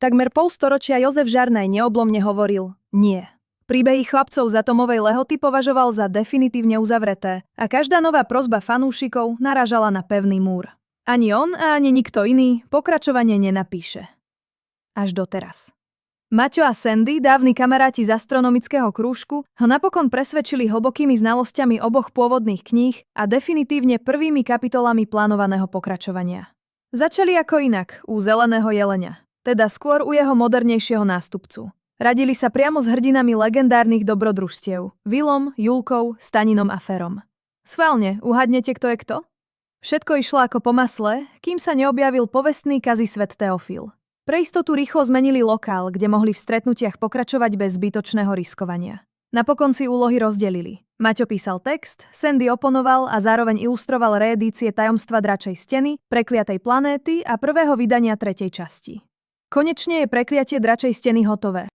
Takmer polstoročia Jozef Žarnaj neoblomne hovoril nie. Príbehy chlapcov z Atomovej Lehoty považoval za definitívne uzavreté a každá nová prosba fanúšikov narážala na pevný múr. Ani on a ani nikto iný pokračovanie nenapíše. Až doteraz. Maťo a Sandy, dávni kamaráti z astronomického krúžku, ho napokon presvedčili hlbokými znalosťami oboch pôvodných kníh a definitívne prvými kapitolami plánovaného pokračovania. Začali ako inak, u Zeleného jelenia, teda skôr u jeho modernejšieho nástupcu. Radili sa priamo s hrdinami legendárnych dobrodružstiev, Willom, Julkou, Staninom a Ferom. Schválne, uhadnete, kto je kto? Všetko išlo ako po masle, kým sa neobjavil povestný kazisvet Teofil. Pre istotu rýchlo zmenili lokál, kde mohli v stretnutiach pokračovať bez zbytočného riskovania. Napokon si úlohy rozdelili. Maťo písal text, Sandy oponoval a zároveň ilustroval reedície Tajomstva dračej steny, Prekliatej planéty a prvého vydania 3. časti. Konečne je Prekliatie dračej steny hotové.